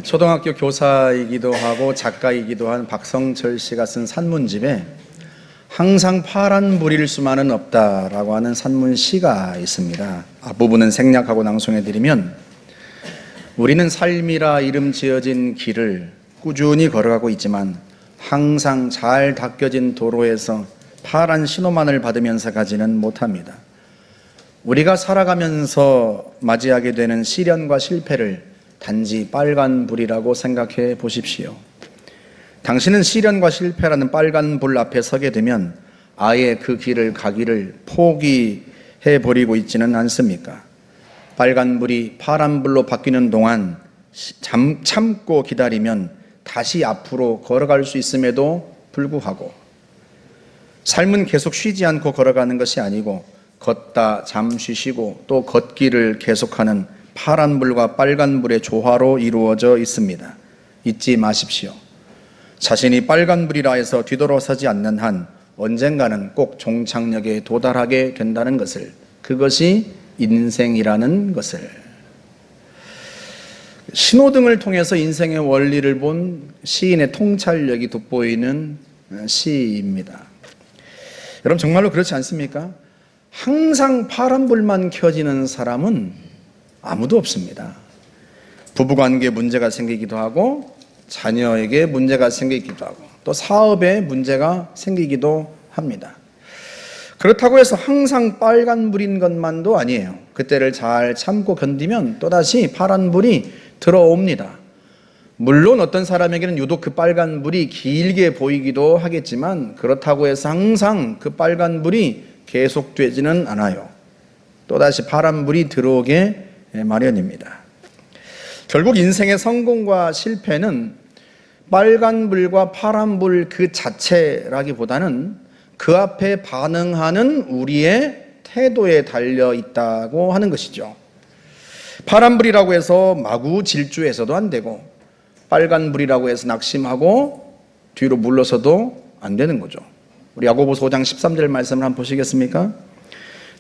초등학교 교사이기도 하고 작가이기도 한 박성철 씨가 쓴 산문집에 항상 파란 불일 수만은 없다라고 하는 산문시가 있습니다. 앞부분은 생략하고 낭송해드리면, 우리는 삶이라 이름 지어진 길을 꾸준히 걸어가고 있지만 항상 잘 닦여진 도로에서 파란 신호만을 받으면서 가지는 못합니다. 우리가 살아가면서 맞이하게 되는 시련과 실패를 단지 빨간 불이라고 생각해 보십시오. 당신은 시련과 실패라는 빨간 불 앞에 서게 되면 아예 그 길을 가기를 포기해 버리고 있지는 않습니까? 빨간 불이 파란 불로 바뀌는 동안 참고 기다리면 다시 앞으로 걸어갈 수 있음에도 불구하고, 삶은 계속 쉬지 않고 걸어가는 것이 아니고 걷다 잠시 쉬고 또 걷기를 계속하는 파란불과 빨간불의 조화로 이루어져 있습니다. 잊지 마십시오. 자신이 빨간불이라 해서 뒤돌아서지 않는 한 언젠가는 꼭 종착역에 도달하게 된다는 것을, 그것이 인생이라는 것을. 신호등을 통해서 인생의 원리를 본 시인의 통찰력이 돋보이는 시입니다. 여러분, 정말로 그렇지 않습니까? 항상 파란불만 켜지는 사람은 아무도 없습니다. 부부관계에 문제가 생기기도 하고, 자녀에게 문제가 생기기도 하고, 또 사업에 문제가 생기기도 합니다. 그렇다고 해서 항상 빨간불인 것만도 아니에요. 그때를 잘 참고 견디면 또다시 파란불이 들어옵니다. 물론 어떤 사람에게는 유독 그 빨간불이 길게 보이기도 하겠지만, 그렇다고 해서 항상 그 빨간불이 계속되지는 않아요. 또다시 파란불이 들어오게 마련입니다. 결국 인생의 성공과 실패는 빨간불과 파란불 그 자체라기보다는 그 앞에 반응하는 우리의 태도에 달려 있다고 하는 것이죠. 파란불이라고 해서 마구 질주해서도 안 되고, 빨간불이라고 해서 낙심하고 뒤로 물러서도 안 되는 거죠. 우리 야고보서 5장 13절 말씀을 한번 보시겠습니까?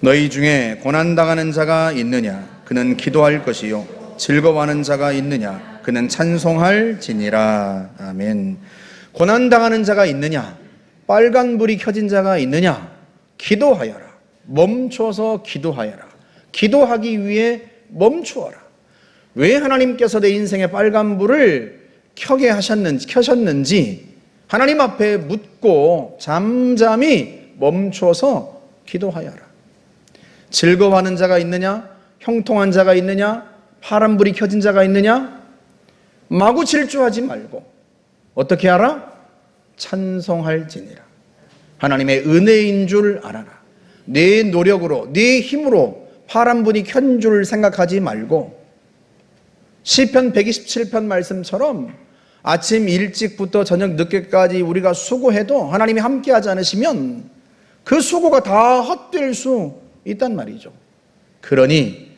너희 중에 고난당하는 자가 있느냐? 그는 기도할 것이요. 즐거워하는 자가 있느냐? 그는 찬송할지니라. 아멘. 고난당하는 자가 있느냐? 빨간불이 켜진 자가 있느냐? 기도하여라. 멈춰서 기도하여라. 기도하기 위해 멈추어라. 왜 하나님께서 내 인생의 빨간불을 켜셨는지 하나님 앞에 묻고 잠잠히 멈춰서 기도하여라. 즐거워하는 자가 있느냐? 형통한 자가 있느냐? 파란불이 켜진 자가 있느냐? 마구 질주하지 말고 어떻게 하라? 찬송할지니라. 하나님의 은혜인 줄 알아라. 내 노력으로, 내 힘으로 파란불이 켠 줄 생각하지 말고, 시편 127편 말씀처럼 아침 일찍부터 저녁 늦게까지 우리가 수고해도 하나님이 함께하지 않으시면 그 수고가 다 헛될 수 있단 말이죠. 그러니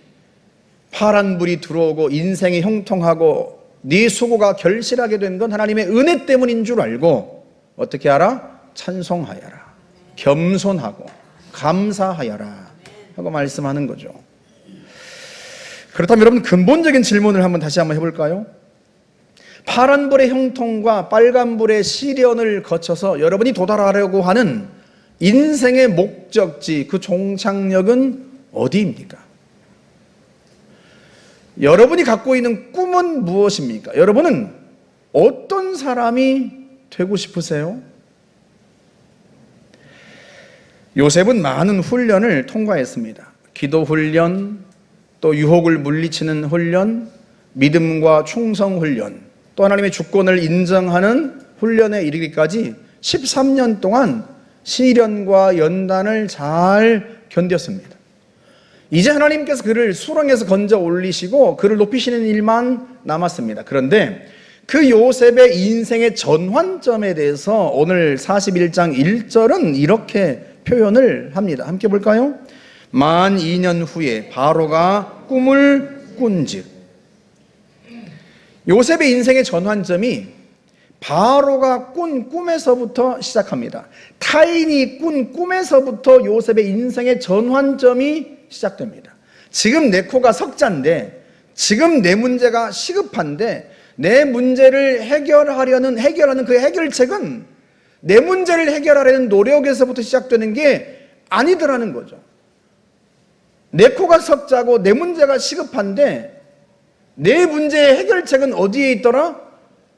파란불이 들어오고 인생이 형통하고 네 수고가 결실하게 된 건 하나님의 은혜 때문인 줄 알고 어떻게 하라? 찬송하여라. 겸손하고 감사하여라 하고 말씀하는 거죠. 그렇다면 여러분, 근본적인 질문을 다시 한번 해볼까요? 파란불의 형통과 빨간불의 시련을 거쳐서 여러분이 도달하려고 하는 인생의 목적지, 그 종착역은 어디입니까? 여러분이 갖고 있는 꿈은 무엇입니까? 여러분은 어떤 사람이 되고 싶으세요? 요셉은 많은 훈련을 통과했습니다. 기도 훈련, 또 유혹을 물리치는 훈련, 믿음과 충성 훈련, 또 하나님의 주권을 인정하는 훈련에 이르기까지 13년 동안 시련과 연단을 잘 견뎠습니다. 이제 하나님께서 그를 수렁에서 건져 올리시고 그를 높이시는 일만 남았습니다. 그런데 그 요셉의 인생의 전환점에 대해서 오늘 41장 1절은 이렇게 표현을 합니다. 함께 볼까요? 만 2년 후에 바로가 꿈을 꾼즉. 요셉의 인생의 전환점이 바로가 꾼 꿈에서부터 시작합니다. 타인이 꾼 꿈에서부터 요셉의 인생의 전환점이 시작됩니다. 지금 내 코가 석잔데, 지금 내 문제가 시급한데, 내 문제를 해결하는 그 해결책은 내 문제를 해결하려는 노력에서부터 시작되는 게 아니더라는 거죠. 내 코가 석자고 내 문제가 시급한데 내 문제의 해결책은 어디에 있더라?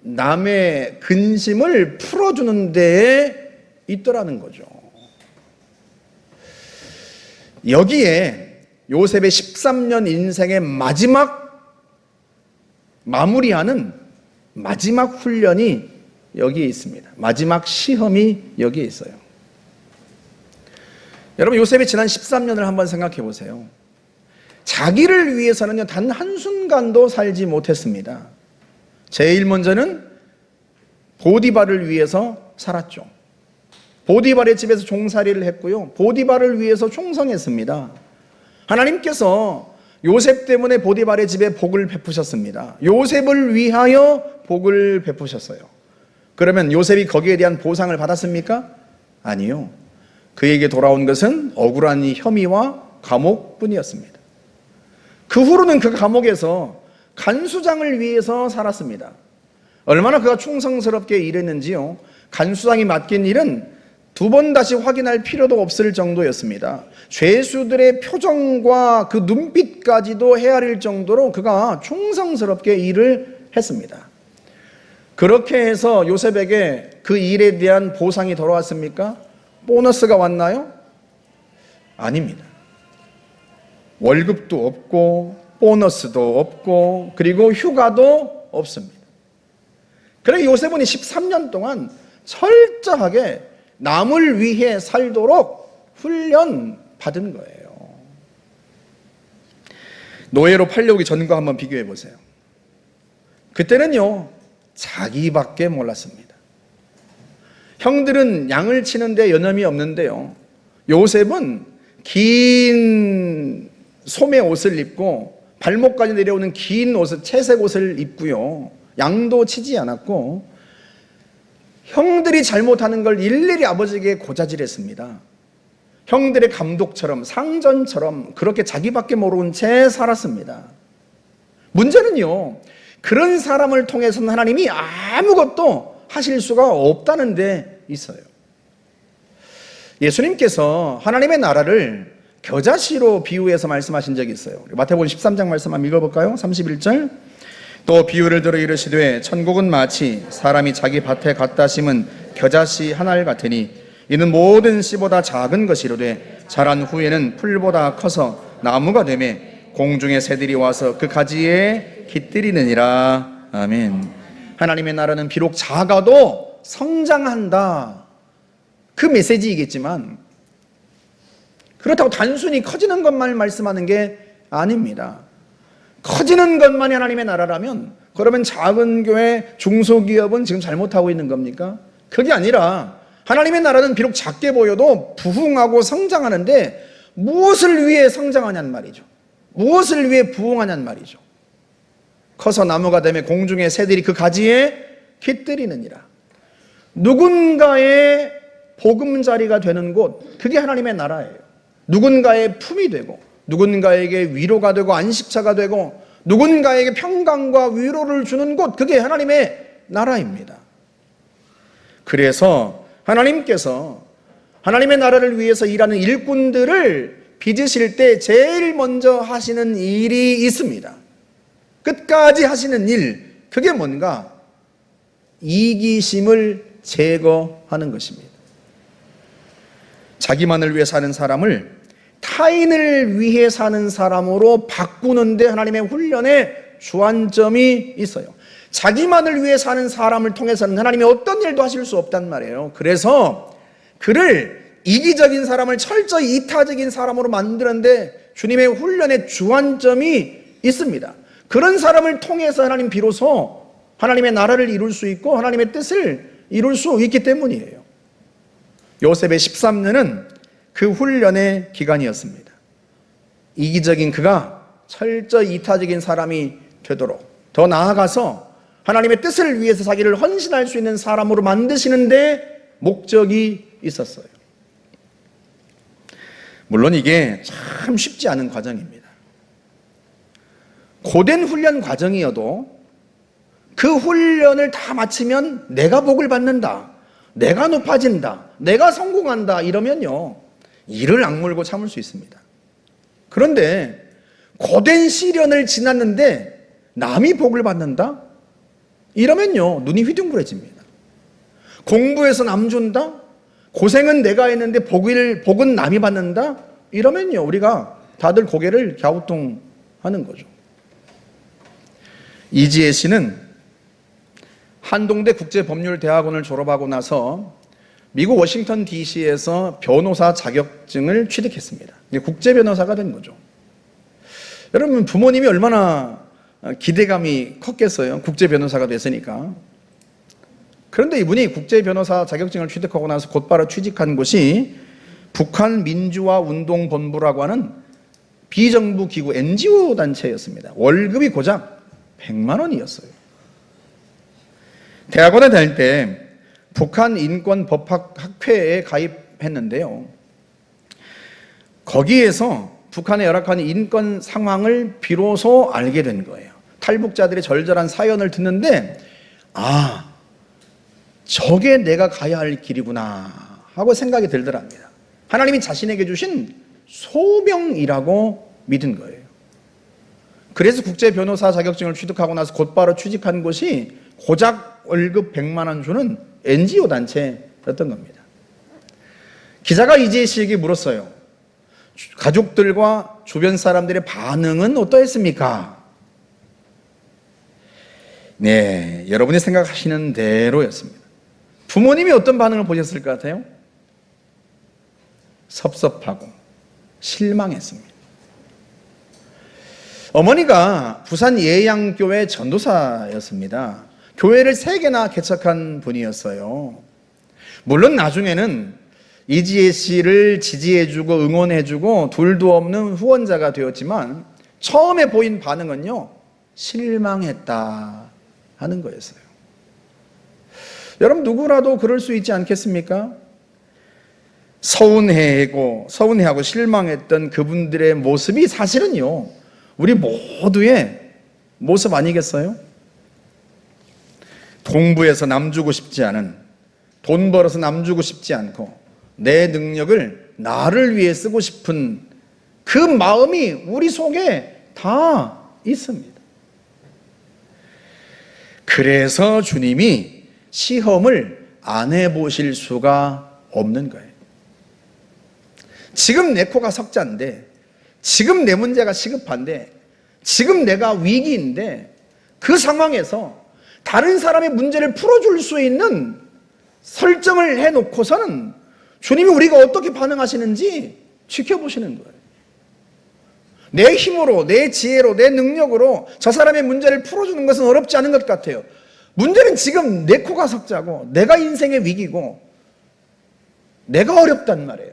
남의 근심을 풀어주는 데에 있더라는 거죠. 여기에 요셉의 13년 인생의 마무리하는 마지막 훈련이 여기에 있습니다. 마지막 시험이 여기에 있어요. 여러분, 요셉이 지난 13년을 한번 생각해 보세요. 자기를 위해서는요, 단 한순간도 살지 못했습니다. 제일 먼저는 보디발을 위해서 살았죠. 보디발의 집에서 종살이를 했고요. 보디발을 위해서 충성했습니다. 하나님께서 요셉 때문에 보디발의 집에 복을 베푸셨습니다. 요셉을 위하여 복을 베푸셨어요. 그러면 요셉이 거기에 대한 보상을 받았습니까? 아니요. 그에게 돌아온 것은 억울한 혐의와 감옥뿐이었습니다. 그 후로는 그 감옥에서 간수장을 위해서 살았습니다. 얼마나 그가 충성스럽게 일했는지요. 간수장이 맡긴 일은 두 번 다시 확인할 필요도 없을 정도였습니다. 죄수들의 표정과 그 눈빛까지도 헤아릴 정도로 그가 충성스럽게 일을 했습니다. 그렇게 해서 요셉에게 그 일에 대한 보상이 돌아왔습니까? 보너스가 왔나요? 아닙니다. 월급도 없고 보너스도 없고 그리고 휴가도 없습니다. 그래서 요셉은 13년 동안 철저하게 남을 위해 살도록 훈련 받은 거예요. 노예로 팔려오기 전과 한번 비교해 보세요. 그때는요, 자기밖에 몰랐습니다. 형들은 양을 치는데 여념이 없는데요, 요셉은 긴 소매 옷을 입고 발목까지 내려오는 긴 옷을, 채색 옷을 입고요, 양도 치지 않았고 형들이 잘못하는 걸 일일이 아버지에게 고자질했습니다. 형들의 감독처럼, 상전처럼 그렇게 자기밖에 모르는 채 살았습니다. 문제는요, 그런 사람을 통해서는 하나님이 아무것도 하실 수가 없다는 데 있어요. 예수님께서 하나님의 나라를 겨자씨로 비유해서 말씀하신 적이 있어요. 마태복음 13장 말씀 한번 읽어볼까요? 31절. 또 비유를 들어 이르시되 천국은 마치 사람이 자기 밭에 갖다 심은 겨자씨 한 알 같으니 이는 모든 씨보다 작은 것이로되 자란 후에는 풀보다 커서 나무가 되매 공중의 새들이 와서 그 가지에 깃들이느니라. 아멘. 하나님의 나라는 비록 작아도 성장한다, 그 메시지이겠지만 그렇다고 단순히 커지는 것만 말씀하는 게 아닙니다. 커지는 것만이 하나님의 나라라면 그러면 작은 교회, 중소기업은 지금 잘못하고 있는 겁니까? 그게 아니라 하나님의 나라는 비록 작게 보여도 부흥하고 성장하는데 무엇을 위해 성장하냔 말이죠. 무엇을 위해 부흥하냔 말이죠. 커서 나무가 되면 공중의 새들이 그 가지에 깃들이느니라. 누군가의 보금자리가 되는 곳, 그게 하나님의 나라예요. 누군가의 품이 되고 누군가에게 위로가 되고 안식처가 되고 누군가에게 평강과 위로를 주는 곳, 그게 하나님의 나라입니다. 그래서 하나님께서 하나님의 나라를 위해서 일하는 일꾼들을 빚으실 때 제일 먼저 하시는 일이 있습니다. 끝까지 하시는 일, 그게 뭔가? 이기심을 제거하는 것입니다. 자기만을 위해 사는 사람을 타인을 위해 사는 사람으로 바꾸는데 하나님의 훈련에 주안점이 있어요. 자기만을 위해 사는 사람을 통해서는 하나님이 어떤 일도 하실 수 없단 말이에요. 그래서 그를 이기적인 사람을 철저히 이타적인 사람으로 만드는데 주님의 훈련의 주안점이 있습니다. 그런 사람을 통해서 하나님 비로소 하나님의 나라를 이룰 수 있고 하나님의 뜻을 이룰 수 있기 때문이에요. 요셉의 13년은 그 훈련의 기간이었습니다. 이기적인 그가 철저히 이타적인 사람이 되도록, 더 나아가서 하나님의 뜻을 위해서 자기를 헌신할 수 있는 사람으로 만드시는데 목적이 있었어요. 물론 이게 참 쉽지 않은 과정입니다. 고된 훈련 과정이어도 그 훈련을 다 마치면 내가 복을 받는다, 내가 높아진다, 내가 성공한다 이러면요, 이를 악물고 참을 수 있습니다. 그런데 고된 시련을 지났는데 남이 복을 받는다? 이러면요, 눈이 휘둥그레집니다. 공부해서 남 준다? 고생은 내가 했는데 복은 남이 받는다? 이러면요, 우리가 다들 고개를 갸우뚱하는 거죠. 이지혜 씨는 한동대 국제법률대학원을 졸업하고 나서 미국 워싱턴 DC에서 변호사 자격증을 취득했습니다. 국제 변호사가 된 거죠. 여러분, 부모님이 얼마나 기대감이 컸겠어요. 국제 변호사가 됐으니까. 그런데 이분이 국제 변호사 자격증을 취득하고 나서 곧바로 취직한 곳이 북한 민주화 운동 본부라고 하는 비정부 기구 NGO 단체였습니다. 월급이 고작 100만 원이었어요. 대학원에 다닐 때 북한 인권 법학 학회에 가입했는데요. 거기에서 북한의 열악한 인권 상황을 비로소 알게 된 거예요. 탈북자들의 절절한 사연을 듣는데, 아, 저게 내가 가야 할 길이구나 하고 생각이 들더랍니다. 하나님이 자신에게 주신 소명이라고 믿은 거예요. 그래서 국제 변호사 자격증을 취득하고 나서 곧바로 취직한 곳이 고작 월급 100만 원 주는 NGO 단체였던 겁니다. 기자가 이지혜 씨에게 물었어요. 가족들과 주변 사람들의 반응은 어떠했습니까? 네, 여러분이 생각하시는 대로였습니다. 부모님이 어떤 반응을 보셨을 것 같아요? 섭섭하고 실망했습니다. 어머니가 부산 예양교회 전도사였습니다. 교회를 3개나 개척한 분이었어요. 물론 나중에는 이지혜 씨를 지지해주고 응원해주고 둘도 없는 후원자가 되었지만 처음에 보인 반응은요, 실망했다 하는 거였어요. 여러분, 누구라도 그럴 수 있지 않겠습니까? 서운해하고 실망했던 그분들의 모습이 사실은요, 우리 모두의 모습 아니겠어요? 공부해서 남 주고 싶지 않은, 돈 벌어서 남 주고 싶지 않고 내 능력을 나를 위해 쓰고 싶은 그 마음이 우리 속에 다 있습니다. 그래서 주님이 시험을 안 해보실 수가 없는 거예요. 지금 내 코가 석자인데, 지금 내 문제가 시급한데, 지금 내가 위기인데, 그 상황에서 다른 사람의 문제를 풀어줄 수 있는 설정을 해놓고서는 주님이 우리가 어떻게 반응하시는지 지켜보시는 거예요. 내 힘으로, 내 지혜로, 내 능력으로 저 사람의 문제를 풀어주는 것은 어렵지 않은 것 같아요. 문제는 지금 내 코가 석자고 내가 인생의 위기고 내가 어렵단 말이에요.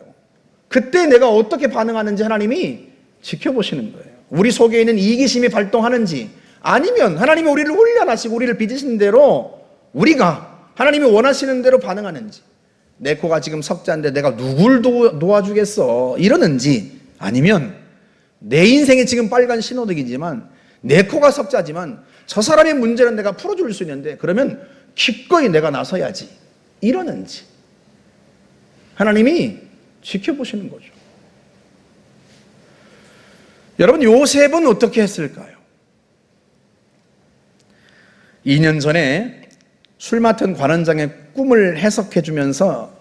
그때 내가 어떻게 반응하는지 하나님이 지켜보시는 거예요. 우리 속에 있는 이기심이 발동하는지, 아니면 하나님이 우리를 훈련하시고 우리를 빚으신 대로 우리가 하나님이 원하시는 대로 반응하는지, 내 코가 지금 석자인데 내가 누굴 도와주겠어 이러는지, 아니면 내 인생이 지금 빨간 신호등이지만 내 코가 석자지만 저 사람의 문제는 내가 풀어줄 수 있는데 그러면 기꺼이 내가 나서야지 이러는지 하나님이 지켜보시는 거죠. 여러분, 요셉은 어떻게 했을까요? 2년 전에 술 맡은 관원장의 꿈을 해석해 주면서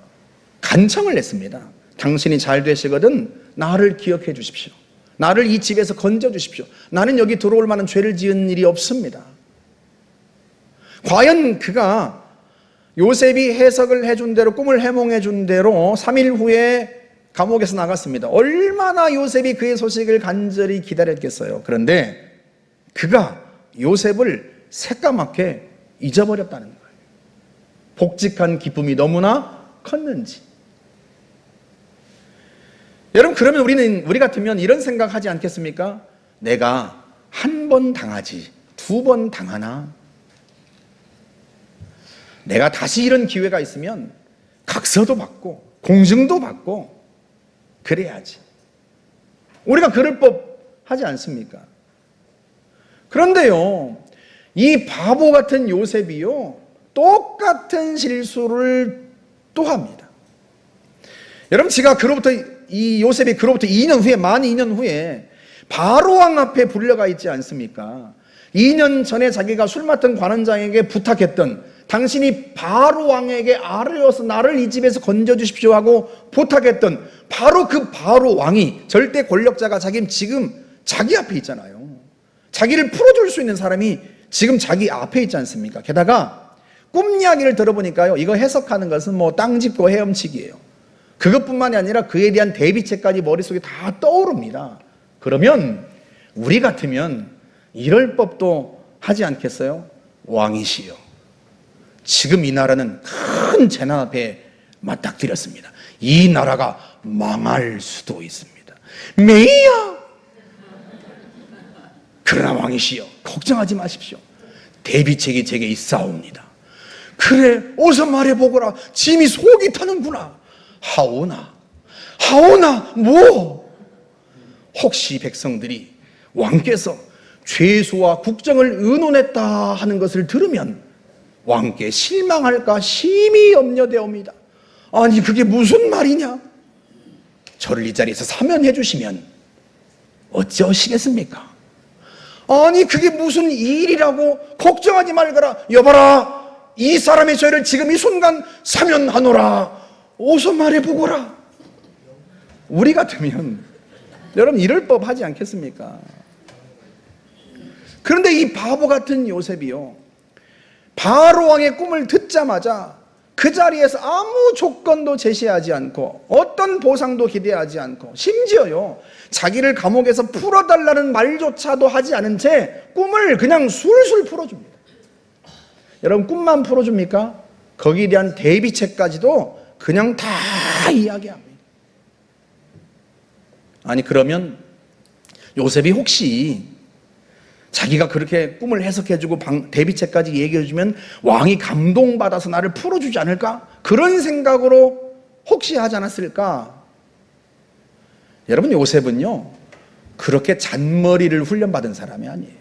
간청을 했습니다. 당신이 잘 되시거든 나를 기억해 주십시오. 나를 이 집에서 건져 주십시오. 나는 여기 들어올 만한 죄를 지은 일이 없습니다. 과연 그가 요셉이 해석을 해준 대로, 꿈을 해몽해 준 대로 3일 후에 감옥에서 나갔습니다. 얼마나 요셉이 그의 소식을 간절히 기다렸겠어요. 그런데 그가 요셉을 새까맣게 잊어버렸다는 거예요. 복직한 기쁨이 너무나 컸는지. 여러분, 그러면 우리 같으면 이런 생각하지 않겠습니까? 내가 한 번 당하지 2번 당하나? 내가 다시 이런 기회가 있으면 각서도 받고 공증도 받고 그래야지. 우리가 그럴 법 하지 않습니까? 그런데요, 이 바보 같은 요셉이요, 똑같은 실수를 또 합니다. 여러분, 이 요셉이 그로부터 2년 후에, 만 2년 후에 바로왕 앞에 불려가 있지 않습니까? 2년 전에 자기가 술 맡은 관원장에게 부탁했던, 당신이 바로왕에게 아뢰어서 나를 이 집에서 건져주십시오 하고 부탁했던 바로 그 바로왕이, 절대 권력자가 지금 자기 앞에 있잖아요. 자기를 풀어줄 수 있는 사람이 지금 자기 앞에 있지 않습니까? 게다가 꿈 이야기를 들어보니까요, 이거 해석하는 것은 뭐 땅 짚고 헤엄치기예요. 그것뿐만이 아니라 그에 대한 대비책까지 머릿속에 다 떠오릅니다. 그러면 우리 같으면 이럴 법도 하지 않겠어요? 왕이시여, 지금 이 나라는 큰 재난 앞에 맞닥뜨렸습니다. 이 나라가 망할 수도 있습니다. 메이야, 그러나 왕이시여, 걱정하지 마십시오. 대비책이 제게 있사옵니다. 그래, 어서 말해보거라. 짐이 속이 타는구나. 하오나 뭐? 혹시 백성들이 왕께서 죄수와 국정을 의논했다 하는 것을 들으면 왕께 실망할까 심히 염려되옵니다. 아니, 그게 무슨 말이냐? 저를 이 자리에서 사면해 주시면 어찌하시겠습니까? 아니, 그게 무슨 일이라고? 걱정하지 말거라. 여봐라, 이 사람의 죄를 지금 이 순간 사면하노라. 어서 말해보거라. 우리 같으면 여러분 이럴 법 하지 않겠습니까? 그런데 이 바보 같은 요셉이요, 바로왕의 꿈을 듣자마자 그 자리에서 아무 조건도 제시하지 않고 어떤 보상도 기대하지 않고, 심지어요, 자기를 감옥에서 풀어달라는 말조차도 하지 않은 채 꿈을 그냥 술술 풀어줍니다. 여러분, 꿈만 풀어줍니까? 거기에 대한 대비책까지도 그냥 다 이야기합니다. 아니, 그러면 요셉이 혹시 자기가 그렇게 꿈을 해석해주고 대비책까지 얘기해주면 왕이 감동받아서 나를 풀어주지 않을까? 그런 생각으로 혹시 하지 않았을까? 여러분, 요셉은요, 그렇게 잔머리를 훈련받은 사람이 아니에요.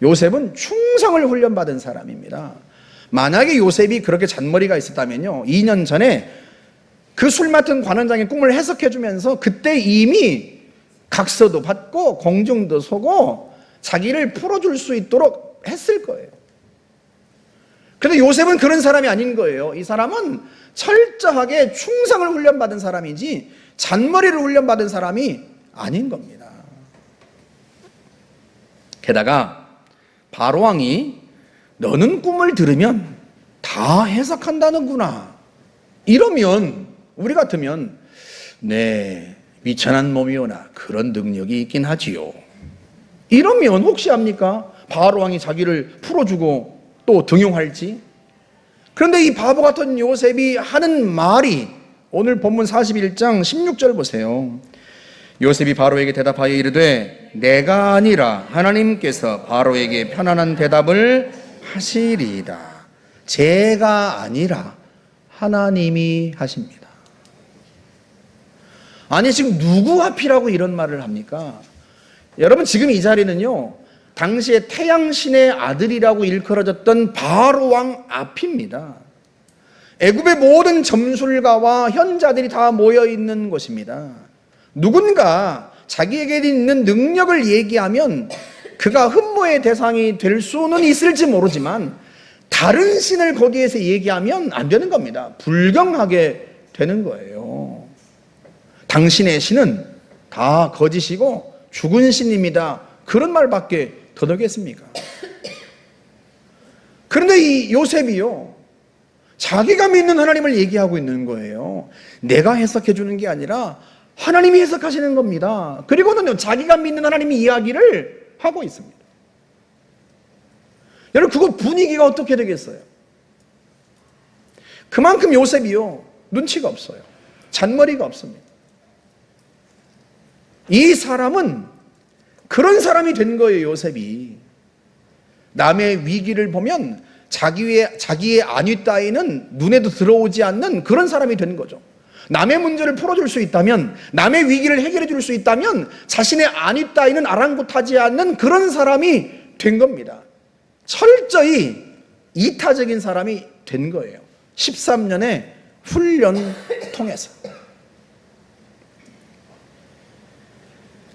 요셉은 충성을 훈련받은 사람입니다. 만약에 요셉이 그렇게 잔머리가 있었다면요, 2년 전에 그 술 맡은 관원장의 꿈을 해석해주면서 그때 이미 각서도 받고 공중도 서고 자기를 풀어줄 수 있도록 했을 거예요. 그런데 요셉은 그런 사람이 아닌 거예요. 이 사람은 철저하게 충성을 훈련받은 사람이지 잔머리를 훈련받은 사람이 아닌 겁니다. 게다가 바로왕이 너는 꿈을 들으면 다 해석한다는구나, 이러면 우리 같으면 네, 미천한 몸이오나 그런 능력이 있긴 하지요, 이러면 혹시 압니까? 바로왕이 자기를 풀어주고 또 등용할지. 그런데 이 바보 같은 요셉이 하는 말이 오늘 본문 41장 16절 보세요. 요셉이 바로에게 대답하여 이르되 내가 아니라 하나님께서 바로에게 편안한 대답을 하시리이다. 제가 아니라 하나님이 하십니다. 아니, 지금 누구 앞이라고 이런 말을 합니까? 여러분, 지금 이 자리는요, 당시에 태양신의 아들이라고 일컬어졌던 바로왕 앞입니다. 애굽의 모든 점술가와 현자들이 다 모여있는 곳입니다. 누군가 자기에게 있는 능력을 얘기하면 그가 흠모의 대상이 될 수는 있을지 모르지만 다른 신을 거기에서 얘기하면 안 되는 겁니다. 불경하게 되는 거예요. 당신의 신은 다 거짓이고 죽은 신입니다. 그런 말밖에 더 되겠습니까? 그런데 이 요셉이요, 자기가 믿는 하나님을 얘기하고 있는 거예요. 내가 해석해 주는 게 아니라 하나님이 해석하시는 겁니다. 그리고는요, 자기가 믿는 하나님이 이야기를 하고 있습니다. 여러분, 그거 분위기가 어떻게 되겠어요? 그만큼 요셉이요, 눈치가 없어요. 잔머리가 없습니다. 이 사람은 그런 사람이 된 거예요. 요셉이 남의 위기를 보면 자기의 안위 따위는 눈에도 들어오지 않는 그런 사람이 된 거죠. 남의 문제를 풀어줄 수 있다면, 남의 위기를 해결해 줄 수 있다면 자신의 안위 따위는 아랑곳하지 않는 그런 사람이 된 겁니다. 철저히 이타적인 사람이 된 거예요. 13년의 훈련 통해서.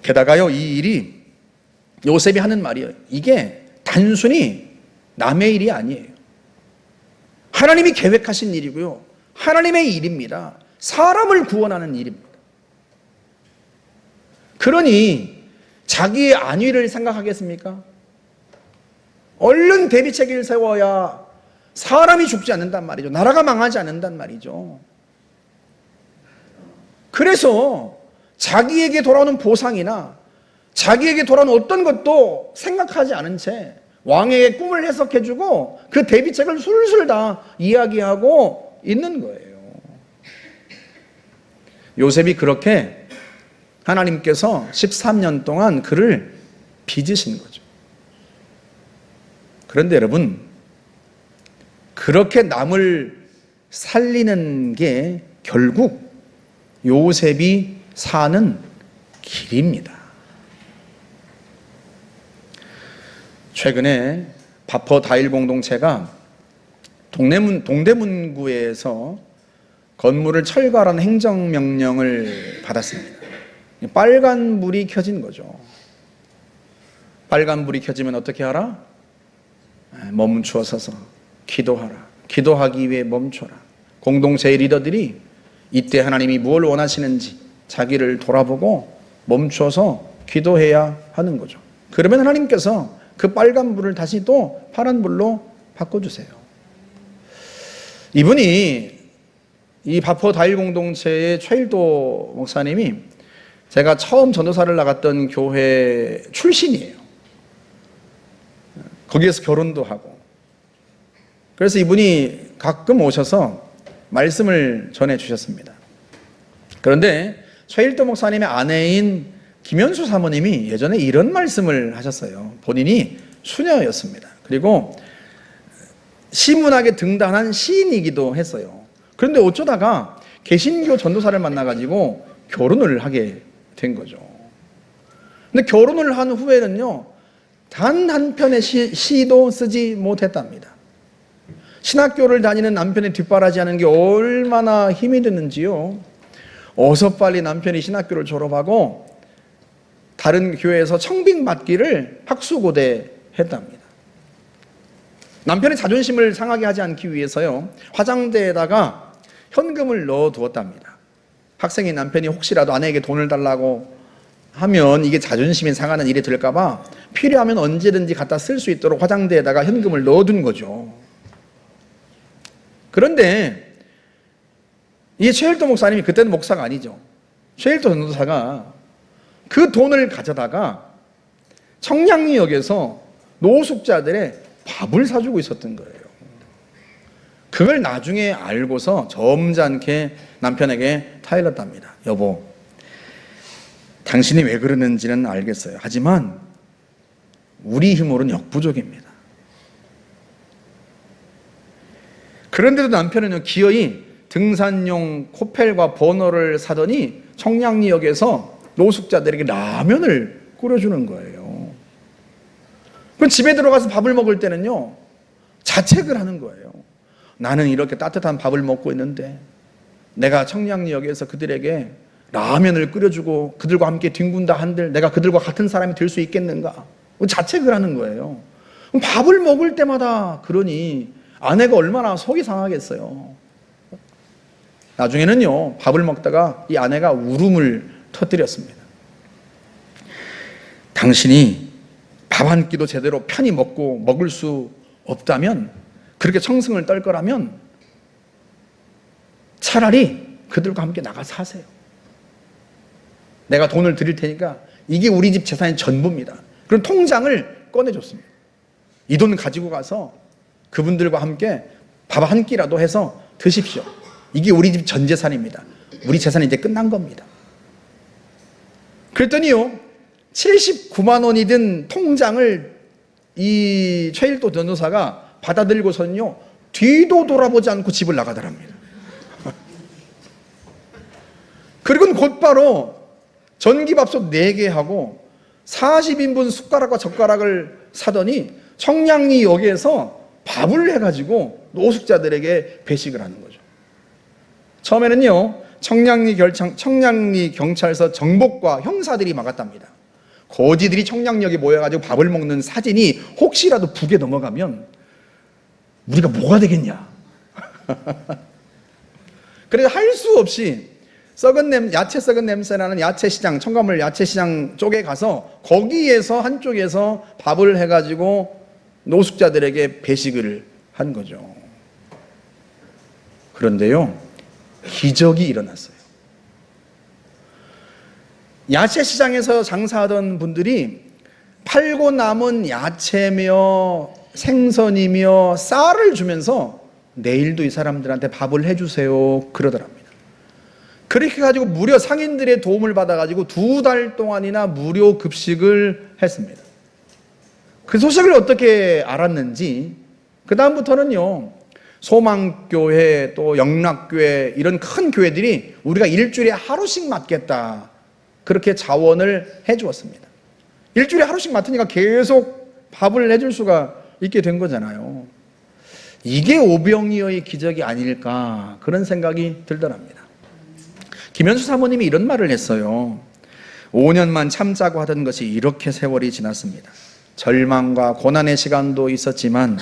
게다가요, 이 일이 요셉이 하는 말이에요. 이게 단순히 남의 일이 아니에요. 하나님이 계획하신 일이고요. 하나님의 일입니다. 사람을 구원하는 일입니다. 그러니 자기의 안위를 생각하겠습니까? 얼른 대비책을 세워야 사람이 죽지 않는단 말이죠. 나라가 망하지 않는단 말이죠. 그래서 자기에게 돌아오는 보상이나 자기에게 돌아오는 어떤 것도 생각하지 않은 채 왕에게 꿈을 해석해주고 그 대비책을 술술 다 이야기하고 있는 거예요. 요셉이 그렇게 하나님께서 13년 동안 그를 빚으신 거죠. 그런데 여러분, 그렇게 남을 살리는 게 결국 요셉이 사는 길입니다. 최근에 바퍼 다일 공동체가 동대문구에서 건물을 철거하라는 행정명령을 받았습니다. 빨간 불이 켜진 거죠. 빨간 불이 켜지면 어떻게 하라? 멈추어 서서 기도하라. 기도하기 위해 멈춰라. 공동체의 리더들이 이때 하나님이 무엇을 원하시는지 자기를 돌아보고 멈춰서 기도해야 하는 거죠. 그러면 하나님께서 그 빨간 불을 다시 또 파란 불로 바꿔주세요. 이분이 이 바포 다일 공동체의 최일도 목사님이 제가 처음 전도사를 나갔던 교회 출신이에요. 거기에서 결혼도 하고. 그래서 이분이 가끔 오셔서 말씀을 전해 주셨습니다. 그런데 최일도 목사님의 아내인 김현수 사모님이 예전에 이런 말씀을 하셨어요. 본인이 수녀였습니다. 그리고 시문학에 등단한 시인이기도 했어요. 그런데 어쩌다가 개신교 전도사를 만나가지고 결혼을 하게 된 거죠. 근데 결혼을 한 후에는요, 단 한 편의 시도 쓰지 못했답니다. 신학교를 다니는 남편의 뒷바라지하는 게 얼마나 힘이 드는지요. 어서 빨리 남편이 신학교를 졸업하고 다른 교회에서 청빙받기를 학수고대했답니다. 남편의 자존심을 상하게 하지 않기 위해서요, 화장대에다가 현금을 넣어두었답니다. 학생인 남편이 혹시라도 아내에게 돈을 달라고 하면 이게 자존심이 상하는 일이 될까봐 필요하면 언제든지 갖다 쓸 수 있도록 화장대에다가 현금을 넣어둔 거죠. 그런데 이 최일도 목사님이, 그때는 목사가 아니죠, 최일도 전도사가 그 돈을 가져다가 청량리역에서 노숙자들의 밥을 사주고 있었던 거예요. 그걸 나중에 알고서 점잖게 남편에게 타일렀답니다. 여보, 당신이 왜 그러는지는 알겠어요. 하지만 우리 힘으로는 역부족입니다. 그런데도 남편은 기어이 등산용 코펠과 버너를 사더니 청량리역에서 노숙자들에게 라면을 끓여주는 거예요. 그럼 집에 들어가서 밥을 먹을 때는요, 자책을 하는 거예요. 나는 이렇게 따뜻한 밥을 먹고 있는데 내가 청량리역에서 그들에게 라면을 끓여주고 그들과 함께 뒹군다 한들 내가 그들과 같은 사람이 될 수 있겠는가? 자책을 하는 거예요. 그럼 밥을 먹을 때마다 그러니 아내가 얼마나 속이 상하겠어요. 나중에는요, 밥을 먹다가 이 아내가 울음을 터뜨렸습니다. 당신이 밥 한 끼도 제대로 편히 먹을 수 없다면, 그렇게 청승을 떨 거라면 차라리 그들과 함께 나가서 사세요. 내가 돈을 드릴 테니까 이게 우리 집 재산의 전부입니다. 그런 통장을 꺼내줬습니다. 이 돈 가지고 가서 그분들과 함께 밥 한 끼라도 해서 드십시오. 이게 우리 집 전 재산입니다. 우리 재산이 이제 끝난 겁니다. 그랬더니요, 79만 원이 든 통장을 이 최일도 전도사가 받아들고서는요, 뒤도 돌아보지 않고 집을 나가더랍니다. 그리고는 곧바로 전기밥솥 4개 하고 40인분 숟가락과 젓가락을 사더니 청량리 역에서 밥을 해가지고 노숙자들에게 배식을 하는 거죠. 처음에는요, 청량리 경찰서 정복과 형사들이 막았답니다. 거지들이 청량역에 모여가지고 밥을 먹는 사진이 혹시라도 북에 넘어가면 우리가 뭐가 되겠냐. 그래서 할 수 없이 야채 썩은 냄새나는 야채시장, 청가물 야채시장 쪽에 가서 거기에서 한쪽에서 밥을 해가지고 노숙자들에게 배식을 한 거죠. 그런데요, 기적이 일어났어요. 야채시장에서 장사하던 분들이 팔고 남은 야채며 생선이며 쌀을 주면서 내일도 이 사람들한테 밥을 해주세요 그러더랍니다. 그렇게 가지고 무려 상인들의 도움을 받아가지고 2달 동안이나 무료 급식을 했습니다. 그 소식을 어떻게 알았는지 그 다음부터는요, 소망교회 또 영락교회 이런 큰 교회들이 우리가 일주일에 하루씩 맡겠다 그렇게 자원을 해주었습니다. 일주일에 하루씩 맡으니까 계속 밥을 해줄 수가 있게 된 거잖아요. 이게 오병이어의 기적이 아닐까 그런 생각이 들더랍니다. 김현수 사모님이 이런 말을 했어요. 5년만 참자고 하던 것이 이렇게 세월이 지났습니다. 절망과 고난의 시간도 있었지만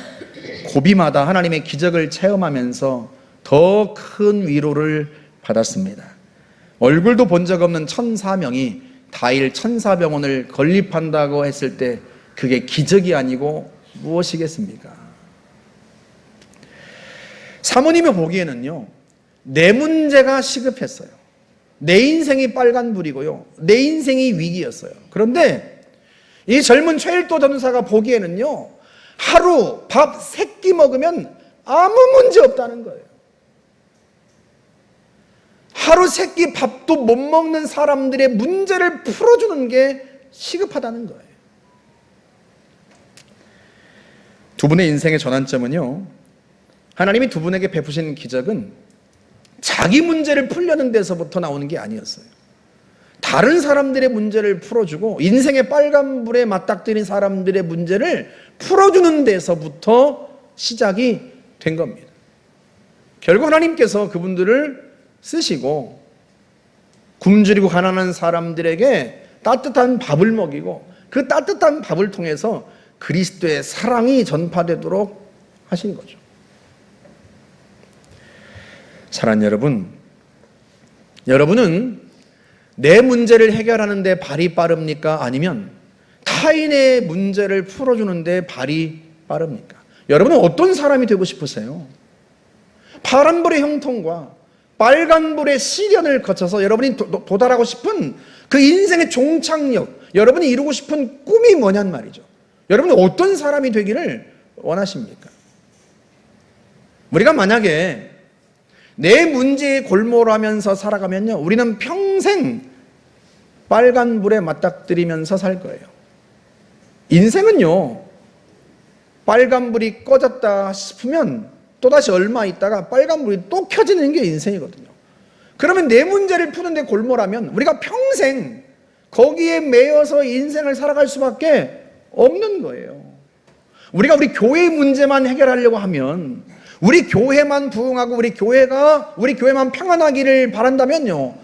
고비마다 하나님의 기적을 체험하면서 더 큰 위로를 받았습니다. 얼굴도 본 적 없는 천사명이 다일 천사병원을 건립한다고 했을 때 그게 기적이 아니고 무엇이겠습니까? 사모님이 보기에는요, 내 문제가 시급했어요. 내 인생이 빨간불이고요, 내 인생이 위기였어요. 그런데 이 젊은 최일도 전사가 보기에는요, 하루 밥 3끼 먹으면 아무 문제 없다는 거예요. 하루 3끼 밥도 못 먹는 사람들의 문제를 풀어주는 게 시급하다는 거예요. 두 분의 인생의 전환점은요, 하나님이 두 분에게 베푸신 기적은 자기 문제를 풀려는 데서부터 나오는 게 아니었어요. 다른 사람들의 문제를 풀어주고 인생의 빨간불에 맞닥뜨린 사람들의 문제를 풀어주는 데서부터 시작이 된 겁니다. 결국 하나님께서 그분들을 쓰시고 굶주리고 가난한 사람들에게 따뜻한 밥을 먹이고 그 따뜻한 밥을 통해서 그리스도의 사랑이 전파되도록 하신 거죠. 사랑하는 여러분, 여러분은 내 문제를 해결하는 데 발이 빠릅니까? 아니면 타인의 문제를 풀어주는 데 발이 빠릅니까? 여러분은 어떤 사람이 되고 싶으세요? 파란불의 형통과 빨간불의 시련을 거쳐서 여러분이 도달하고 싶은 그 인생의 종착역, 여러분이 이루고 싶은 꿈이 뭐냔 말이죠. 여러분은 어떤 사람이 되기를 원하십니까? 우리가 만약에 내 문제에 골몰하면서 살아가면요, 우리는 평생 빨간불에 맞닥뜨리면서 살 거예요. 인생은요, 빨간불이 꺼졌다 싶으면 또다시 얼마 있다가 빨간불이 또 켜지는 게 인생이거든요. 그러면 내 문제를 푸는데 골몰하면 우리가 평생 거기에 매여서 인생을 살아갈 수밖에 없는 거예요. 우리가 우리 교회의 문제만 해결하려고 하면, 우리 교회만 부흥하고 우리 교회만 평안하기를 바란다면요,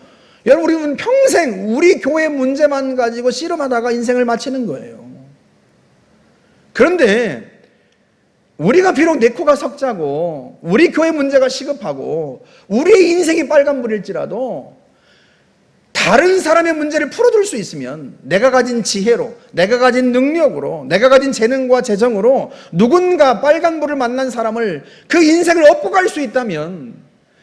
여러분, 우리는 평생 우리 교회 문제만 가지고 씨름하다가 인생을 마치는 거예요. 그런데 우리가 비록 내 코가 석자고 우리 교회 문제가 시급하고 우리의 인생이 빨간불일지라도 다른 사람의 문제를 풀어줄 수 있으면, 내가 가진 지혜로, 내가 가진 능력으로, 내가 가진 재능과 재정으로 누군가 빨간불을 만난 사람을, 그 인생을 업고 갈 수 있다면,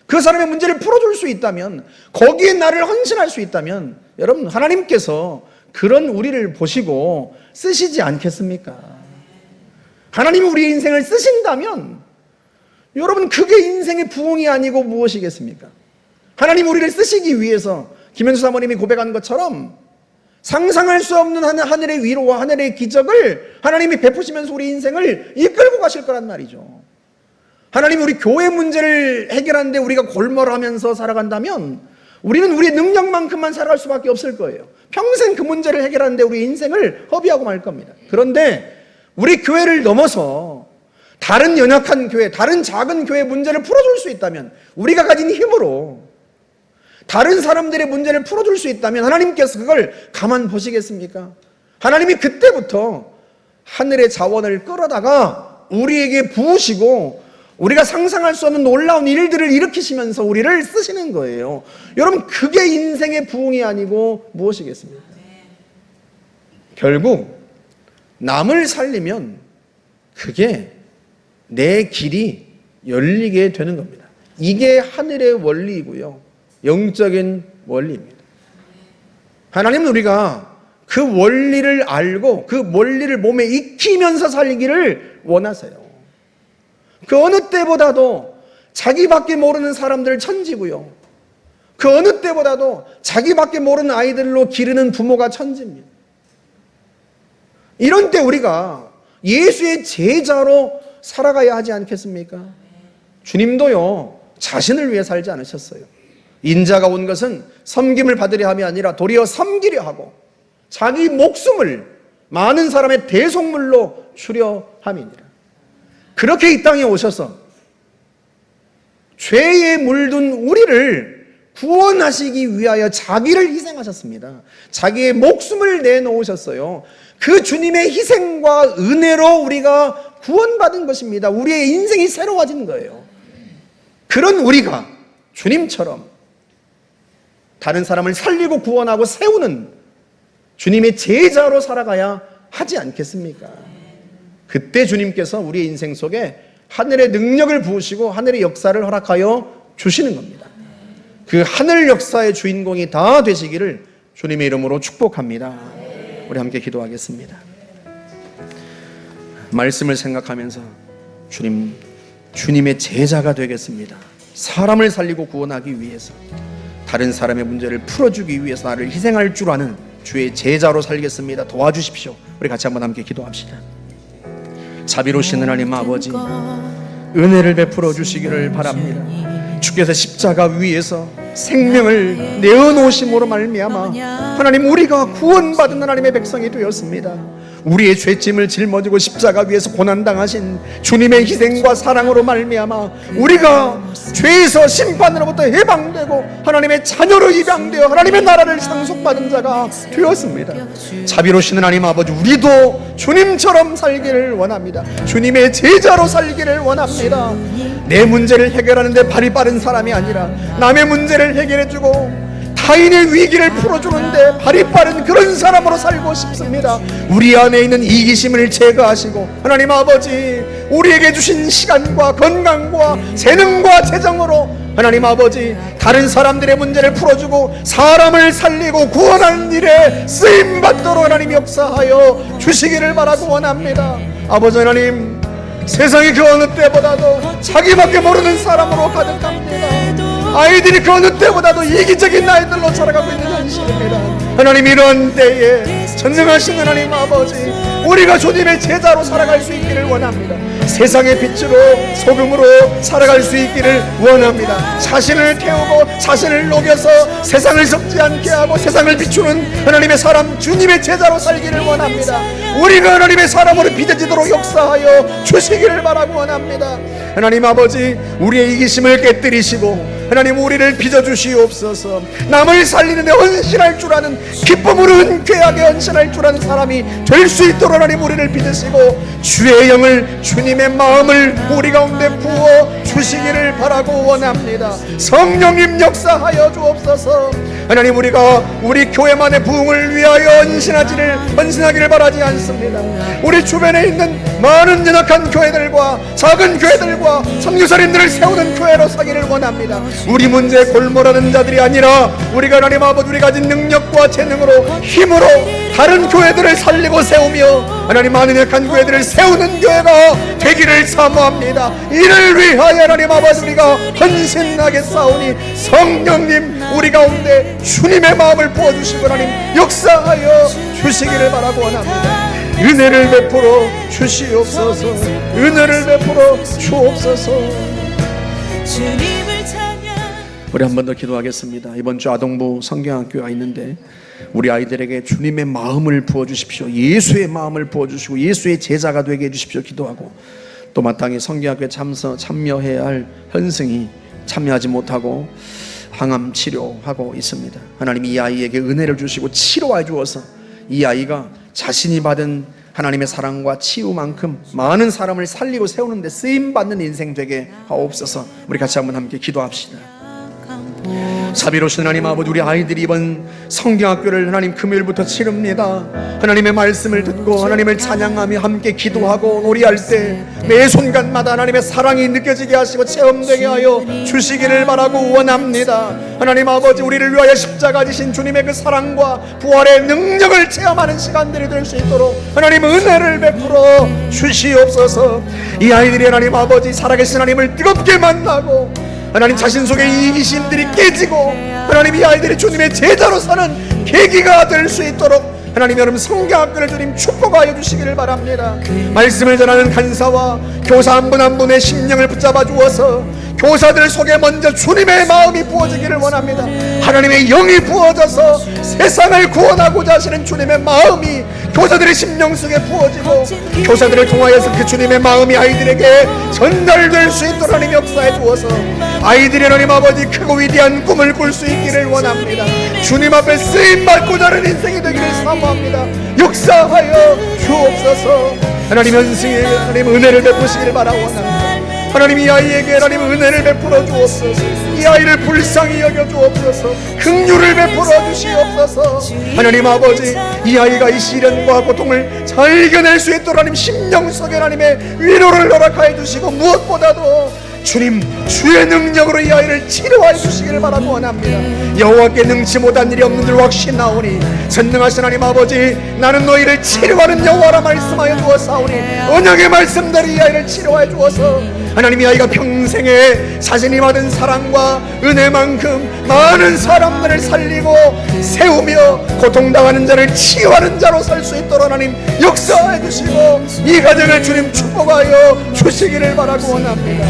그 사람의 문제를 풀어줄 수 있다면, 거기에 나를 헌신할 수 있다면, 여러분, 하나님께서 그런 우리를 보시고 쓰시지 않겠습니까? 하나님이 우리의 인생을 쓰신다면 여러분, 그게 인생의 부흥이 아니고 무엇이겠습니까? 하나님 우리를 쓰시기 위해서 김현수 사모님이 고백한 것처럼 상상할 수 없는 하늘의 위로와 하늘의 기적을 하나님이 베푸시면서 우리 인생을 이끌고 가실 거란 말이죠. 하나님이 우리 교회 문제를 해결하는데 우리가 골몰하면서 살아간다면 우리는 우리의 능력만큼만 살아갈 수밖에 없을 거예요. 평생 그 문제를 해결하는데 우리 인생을 허비하고 말 겁니다. 그런데 우리 교회를 넘어서 다른 연약한 교회, 다른 작은 교회 문제를 풀어줄 수 있다면, 우리가 가진 힘으로 다른 사람들의 문제를 풀어줄 수 있다면 하나님께서 그걸 가만 보시겠습니까? 하나님이 그때부터 하늘의 자원을 끌어다가 우리에게 부으시고 우리가 상상할 수 없는 놀라운 일들을 일으키시면서 우리를 쓰시는 거예요. 여러분, 그게 인생의 부흥이 아니고 무엇이겠습니까? 결국 남을 살리면 그게 내 길이 열리게 되는 겁니다. 이게 하늘의 원리이고요, 영적인 원리입니다. 하나님은 우리가 그 원리를 알고 그 원리를 몸에 익히면서 살기를 원하세요. 그 어느 때보다도 자기밖에 모르는 사람들 천지고요, 그 어느 때보다도 자기밖에 모르는 아이들로 기르는 부모가 천지입니다. 이런 때 우리가 예수의 제자로 살아가야 하지 않겠습니까? 주님도요, 자신을 위해 살지 않으셨어요. 인자가 온 것은 섬김을 받으려 함이 아니라 도리어 섬기려 하고 자기 목숨을 많은 사람의 대속물로 주려 함이니라. 그렇게 이 땅에 오셔서 죄에 물든 우리를 구원하시기 위하여 자기를 희생하셨습니다. 자기의 목숨을 내놓으셨어요. 그 주님의 희생과 은혜로 우리가 구원받은 것입니다. 우리의 인생이 새로워진 거예요. 그런 우리가 주님처럼 다른 사람을 살리고 구원하고 세우는 주님의 제자로 살아가야 하지 않겠습니까? 그때 주님께서 우리의 인생 속에 하늘의 능력을 부으시고 하늘의 역사를 허락하여 주시는 겁니다. 그 하늘 역사의 주인공이 다 되시기를 주님의 이름으로 축복합니다. 우리 함께 기도하겠습니다. 말씀을 생각하면서 주님의 제자가 되겠습니다. 사람을 살리고 구원하기 위해서, 다른 사람의 문제를 풀어주기 위해서 나를 희생할 줄 아는 주의 제자로 살겠습니다. 도와주십시오. 우리 같이 한번 함께 기도합시다. 자비로우신 하나님 아버지, 은혜를 베풀어 주시기를 바랍니다. 주께서 십자가 위에서 생명을 내어놓으심으로 말미암아 하나님, 우리가 구원받은 하나님의 백성이 되었습니다. 우리의 죄짐을 짊어지고 십자가 위에서 고난당하신 주님의 희생과 사랑으로 말미암아 우리가 죄에서 심판으로부터 해방되고 하나님의 자녀로 입양되어 하나님의 나라를 상속받은 자가 되었습니다. 자비로우신 하나님 아버지, 우리도 주님처럼 살기를 원합니다. 주님의 제자로 살기를 원합니다. 내 문제를 해결하는 데 발이 빠른 사람이 아니라 남의 문제를 해결해주고 타인의 위기를 풀어주는데 발이 빠른 그런 사람으로 살고 싶습니다. 우리 안에 있는 이기심을 제거하시고 하나님 아버지, 우리에게 주신 시간과 건강과 재능과 재정으로 하나님 아버지, 다른 사람들의 문제를 풀어주고 사람을 살리고 구원하는 일에 쓰임받도록 하나님 역사하여 주시기를 바라고 원합니다. 아버지 하나님, 세상이 그 어느 때보다도 자기밖에 모르는 사람으로 가득합니다. 아이들이 그 어느 때보다도 이기적인 아이들로 자라가고 있는 현실입니다. 하나님, 이런 때에 전능하신 하나님 아버지, 우리가 주님의 제자로 살아갈 수 있기를 원합니다. 세상의 빛으로 소금으로 살아갈 수 있기를 원합니다. 자신을 태우고 자신을 녹여서 세상을 썩지 않게 하고 세상을 비추는 하나님의 사람, 주님의 제자로 살기를 원합니다. 우리가 하나님의 사람으로 빚어지도록 역사하여 주시기를 바라고 원합니다. 하나님 아버지, 우리의 이기심을 깨뜨리시고 하나님, 우리를 빚어주시옵소서. 남을 살리는데 헌신할 줄 아는, 기쁨으로 흔쾌하게 헌신할 줄 아는 사람이 될 수 있도록 하나님 우리를 빚으시고 주의 영을, 주님의 마음을 우리 가운데 부어 주시기를 바라고 원합니다. 성령님 역사하여 주옵소서. 하나님, 우리가 우리 교회만의 부흥을 위하여 헌신하기를 바라지 않습니다. 우리 주변에 있는 많은 연약한 교회들과 작은 교회들과 선교사님들을 세우는 교회로 서기를 원합니다. 우리 문제에 골몰하는 자들이 아니라 우리가 하나님 아버지, 우리 가진 능력과 재능으로 힘으로 다른 교회들을 살리고 세우며 하나님, 많은 약한 교회들을 세우는 교회가 되기를 사모합니다. 이를 위하여 하나님 아버지, 우리가 헌신하게 싸우니 성령님 우리 가운데 주님의 마음을 부어주시고 하나님 역사하여 주시기를 바라고 원합니다. 은혜를 베풀어 주시옵소서. 은혜를 베풀어 주옵소서. 우리 한 번 더 기도하겠습니다. 이번 주 아동부 성경학교가 있는데 우리 아이들에게 주님의 마음을 부어주십시오. 예수의 마음을 부어주시고 예수의 제자가 되게 해주십시오. 기도하고, 또 마땅히 성경학교에 참여해야 할 현승이 참여하지 못하고 항암 치료하고 있습니다. 하나님 이 아이에게 은혜를 주시고 치료해 주어서 이 아이가 자신이 받은 하나님의 사랑과 치유만큼 많은 사람을 살리고 세우는 데 쓰임받는 인생 되게 하옵소서. 우리 같이 한번 함께 기도합시다. 자비로우신 하나님 아버지, 우리 아이들이 이번 성경학교를 하나님 금요일부터 치릅니다. 하나님의 말씀을 듣고 하나님을 찬양하며 함께 기도하고 놀이할 때 매 순간마다 하나님의 사랑이 느껴지게 하시고 체험되게 하여 주시기를 바라고 원합니다. 하나님 아버지, 우리를 위하여 십자가 지신 주님의 그 사랑과 부활의 능력을 체험하는 시간들이 될 수 있도록 하나님 은혜를 베풀어 주시옵소서. 이 아이들이 하나님 아버지 살아계신 하나님을 뜨겁게 만나고 하나님 자신 속의 이기심들이 깨지고 하나님 이 아이들이 주님의 제자로 사는 계기가 될 수 있도록 하나님 여러분 성경학교를 주님 축복하여 주시기를 바랍니다. 말씀을 전하는 간사와 교사 한 분 한 분의 심령을 붙잡아 주어서 교사들 속에 먼저 주님의 마음이 부어지기를 원합니다. 하나님의 영이 부어져서 세상을 구원하고자 하시는 주님의 마음이 교사들의 심령 속에 부어지고 교사들을 통하여서 그 주님의 마음이 아이들에게 전달될 수 있도록 하나님 역사해 주어서 아이들이 하나님 아버지 크고 위대한 꿈을 꿀 수 있기를 원합니다. 주님 앞에 쓰임받고자 하는 인생이 되기를 사모합니다. 역사하여 주옵소서. 하나님 현승에 하나님 은혜를 베푸시기를 바라고 원합니다. 하나님 이 아이에게 하나님 은혜를 베풀어 주옵소서. 이 아이를 불쌍히 여겨 주옵소서. 긍휼을 베풀어 주시옵소서. 하나님 아버지, 이 아이가 이 시련과 고통을 잘 이겨낼 수 있도록 하나님 심령 속에 하나님의 위로를 허락하여 주시고 무엇보다도 주님 주의 능력으로 이 아이를 치료하여 주시기를 바라고 원합니다. 여호와께 능치 못한 일이 없는 줄 확신하오니 전능하신 하나님 아버지, 나는 너희를 치료하는 여호와라 말씀하여 주었사오니 언약의 말씀대로 이 아이를 치료하여 주어서 하나님 이 아이가 평생에 자신이 받은 사랑과 은혜만큼 많은 사람들을 살리고 세우며 고통당하는 자를 치유하는 자로 살 수 있도록 하나님 역사해 주시고 이 가정을 주님 축복하여 주시기를 바라고 원합니다.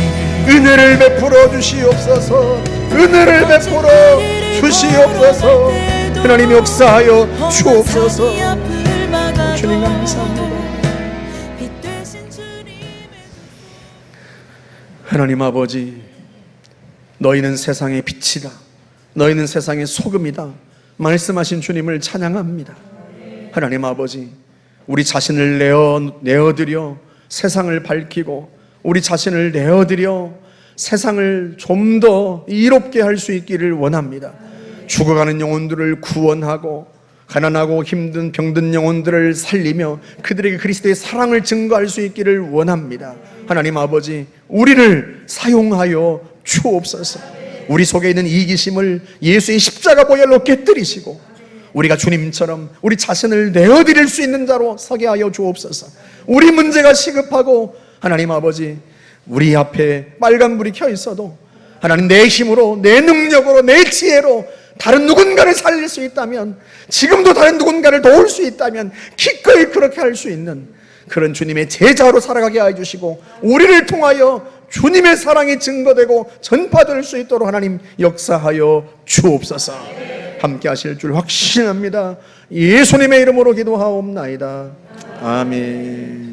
은혜를 베풀어 주시옵소서. 은혜를 베풀어 주시옵소서. 하나님 역사하여 주옵소서. 주님 감사합니다. 하나님 아버지, 너희는 세상의 빛이다, 너희는 세상의 소금이다 말씀하신 주님을 찬양합니다. 하나님 아버지, 우리 자신을 내어드려 세상을 밝히고 우리 자신을 내어드려 세상을 좀 더 이롭게 할 수 있기를 원합니다. 죽어가는 영혼들을 구원하고 가난하고 힘든 병든 영혼들을 살리며 그들에게 그리스도의 사랑을 증거할 수 있기를 원합니다. 하나님 아버지, 우리를 사용하여 주옵소서. 우리 속에 있는 이기심을 예수의 십자가 보혈로 깨뜨리시고 우리가 주님처럼 우리 자신을 내어드릴 수 있는 자로 서게 하여 주옵소서. 우리 문제가 시급하고 하나님 아버지, 우리 앞에 빨간불이 켜 있어도 하나님 내 힘으로, 내 능력으로, 내 지혜로 다른 누군가를 살릴 수 있다면, 지금도 다른 누군가를 도울 수 있다면 기꺼이 그렇게 할 수 있는 그런 주님의 제자로 살아가게 해주시고 우리를 통하여 주님의 사랑이 증거되고 전파될 수 있도록 하나님 역사하여 주옵소서. 함께 하실 줄 확신합니다. 예수님의 이름으로 기도하옵나이다. 아멘.